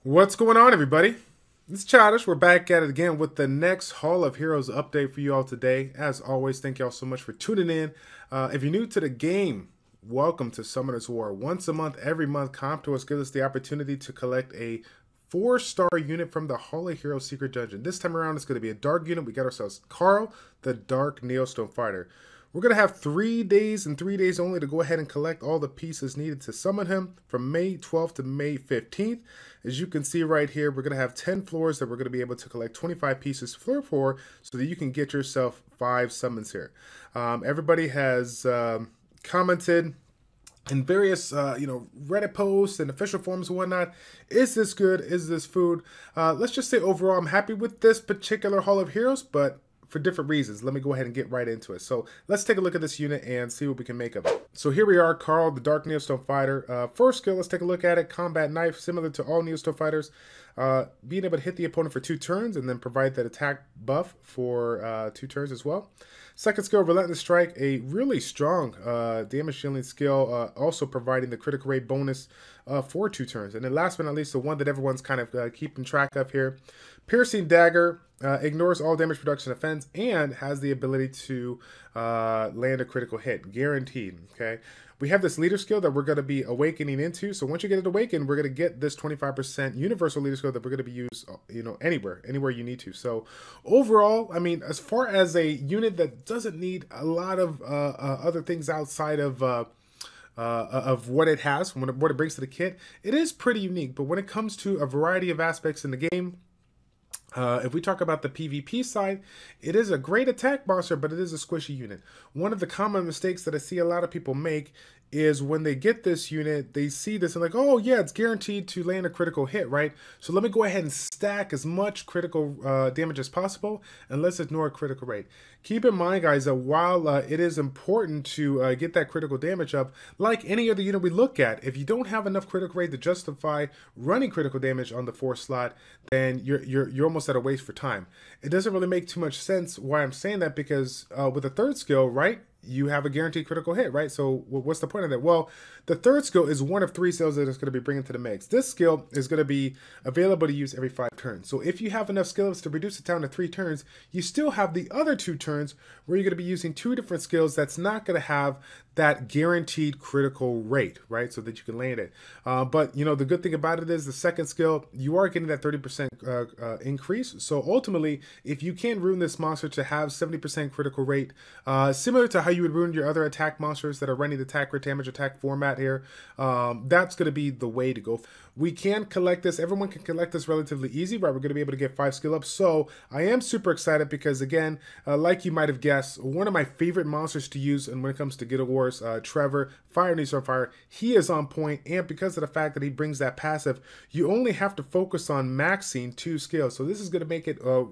What's going on, everybody? It's Childish. We're back at it again with the next Hall of Heroes update for you all today. As always, thank y'all so much for tuning in. If you're new to the game, welcome to Summoner's War. Once a month, every month, CompTours gives us the opportunity to collect a 4-star unit from the Hall of Heroes Secret Dungeon. This time around, it's going to be a dark unit. We got ourselves Karl, the Dark Neostone Fighter. We're going to have 3 days and 3 days only to go ahead and collect all the pieces needed to summon him from May 12th to May 15th. As you can see right here, we're going to have 10 floors that we're going to be able to collect 25 pieces floor for so that you can get yourself 5 summons here. Everybody has commented in various Reddit posts and official forums and whatnot. Is this good? Is this food? Let's just say overall I'm happy with this particular Hall of Heroes, but for different reasons. Let me go ahead and get right into it. So let's take a look at this unit and see what we can make of it. So here we are, Karl, the Dark Neostone Fighter. First skill, let's take a look at it. Combat Knife, similar to all Neostone Fighters. Being able to hit the opponent for 2 turns and then provide that attack buff for 2 turns as well. Second skill, Relentless Strike, a really strong damage shielding skill, also providing the critical rate bonus for 2 turns. And then last but not least, the one that everyone's kind of keeping track of here, Piercing Dagger, ignores all damage reduction offense and has the ability to land a critical hit, guaranteed. Okay, we have this leader skill that we're going to be awakening into. So once you get it awakened, we're going to get this 25% universal leader skill that we're going to be used, anywhere you need to. So overall, I mean, as far as a unit that doesn't need a lot of other things outside of what it has, what it brings to the kit, it is pretty unique. But when it comes to a variety of aspects in the game, if we talk about the PvP side, it is a great attack monster, but it is a squishy unit. One of the common mistakes that I see a lot of people make is when they get this unit, they see this and like, oh yeah, it's guaranteed to land a critical hit, right? So let me go ahead and stack as much critical damage as possible, and let's ignore critical rate. Keep in mind, guys, that while it is important to get that critical damage up, like any other unit we look at, if you don't have enough critical rate to justify running critical damage on the 4th slot, then you're almost at a waste for time. It doesn't really make too much sense why I'm saying that, because with the 3rd skill, right, you have a guaranteed critical hit, right? So what's the point of that? Well, the 3rd skill is one of 3 skills that it's going to be bringing to the mix. This skill is going to be available to use every 5 turns. So if you have enough skills to reduce it down to 3 turns, you still have the other 2 turns where you're going to be using 2 different skills that's not going to have that guaranteed critical rate, right? So that you can land it. But, the good thing about it is the 2nd skill, you are getting that 30% increase. So ultimately, if you can ruin this monster to have 70% critical rate, similar to how you would ruin your other attack monsters that are running the attack rate damage attack format here, that's going to be the way to go. We can collect this. Everyone can collect this relatively easy, right? We're going to be able to get 5 skill ups. So I am super excited because, again, like you might have guessed, one of my favorite monsters to use, and when it comes to Guild Wars, Trevor, Fire Neostone Fire, he is on point. And because of the fact that he brings that passive, you only have to focus on maxing 2 skills. So this is going to make it a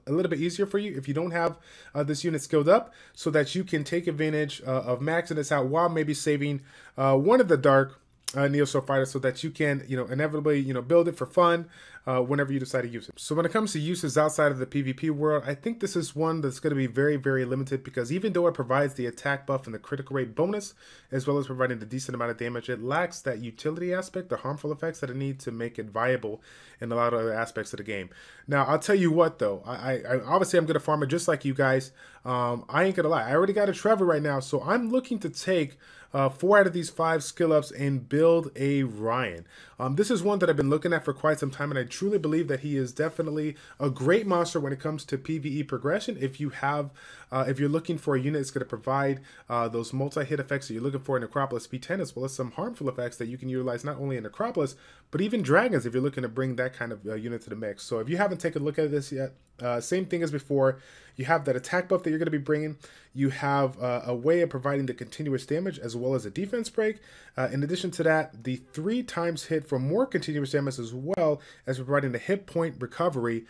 little bit easier for you if you don't have this unit skilled up, so that you can take advantage of maxing this out while maybe saving one of the Dark Neostone Fighter, so that you can, inevitably, build it for fun whenever you decide to use it. So when it comes to uses outside of the PvP world, I think this is one that's going to be very, very limited, because even though it provides the attack buff and the critical rate bonus, as well as providing the decent amount of damage, it lacks that utility aspect, the harmful effects that it needs to make it viable in a lot of other aspects of the game. Now, I'll tell you what, though, I obviously I'm going to farm it just like you guys. I ain't going to lie. I already got a Trevor right now, so I'm looking to take 4 out of these 5 skill ups and build a Ryan. This is one that I've been looking at for quite some time, and I truly believe that he is definitely a great monster when it comes to PvE progression. If you're looking for a unit that's going to provide those multi-hit effects that you're looking for in Necropolis B10, as well as some harmful effects that you can utilize not only in Necropolis, but even Dragons, if you're looking to bring that kind of unit to the mix. So if you haven't taken a look at this yet, same thing as before. You have that attack buff that you're going to be bringing. You have a way of providing the continuous damage as well as a defense break. In addition to that, the 3 times hit for more continuous damage, as well as providing the hit point recovery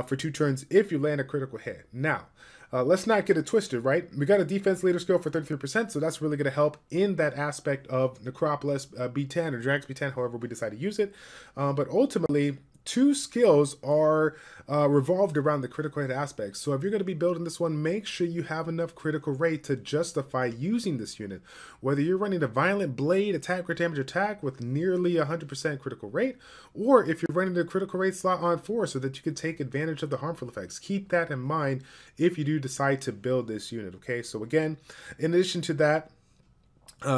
for 2 turns if you land a critical hit. Now, let's not get it twisted, right? We got a defense leader skill for 33%, so that's really going to help in that aspect of Necropolis B10 or Drags B10, however we decide to use it. But ultimately, two skills are revolved around the critical hit aspect. So if you're going to be building this one, make sure you have enough critical rate to justify using this unit. Whether you're running a violent blade attack or damage attack with nearly 100% critical rate, or if you're running the critical rate slot on 4 so that you can take advantage of the harmful effects. Keep that in mind if you do decide to build this unit, okay? So again, in addition to that,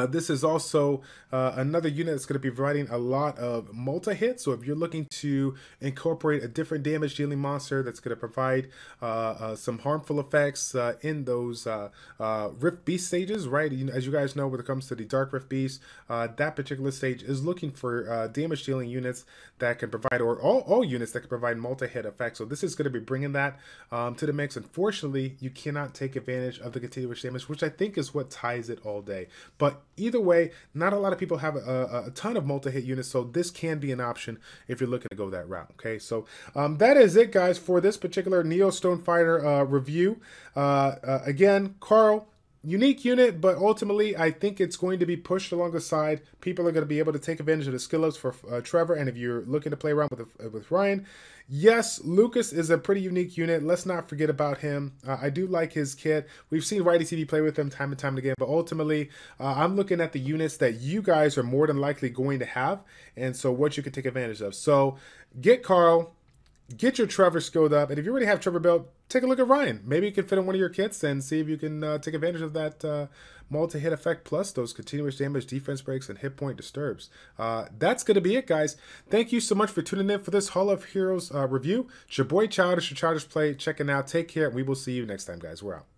this is also another unit that's going to be providing a lot of multi-hit. So if you're looking to incorporate a different damage dealing monster that's going to provide some harmful effects in those Rift Beast stages, right? As you guys know, when it comes to the Dark Rift Beast, that particular stage is looking for damage dealing units that can provide, or all units that can provide multi-hit effects. So this is going to be bringing that to the mix. Unfortunately, you cannot take advantage of the continuous damage, which I think is what ties it all day. But either way, not a lot of people have a ton of multi-hit units, so this can be an option if you're looking to go that route. Okay, so that is it, guys, for this particular Neostone Fighter review. Again, Karl, unique unit, but ultimately I think it's going to be pushed along the side. People are going to be able to take advantage of the skill ups for Trevor, and if you're looking to play around with Ryan, yes, Lucas is a pretty unique unit. Let's not forget about him. I do like his kit. We've seen Righty TV play with him time and time again, but ultimately I'm looking at the units that you guys are more than likely going to have, and so what you can take advantage of. So get Karl, get your Trevor skilled up, and if you already have Trevor built, take a look at Ryan. Maybe you can fit in one of your kits and see if you can take advantage of that multi-hit effect plus those continuous damage, defense breaks, and hit point disturbs. That's going to be it, guys. Thank you so much for tuning in for this Hall of Heroes review. It's your boy Childish, your Childish Play, checking out. Take care, and we will see you next time, guys. We're out.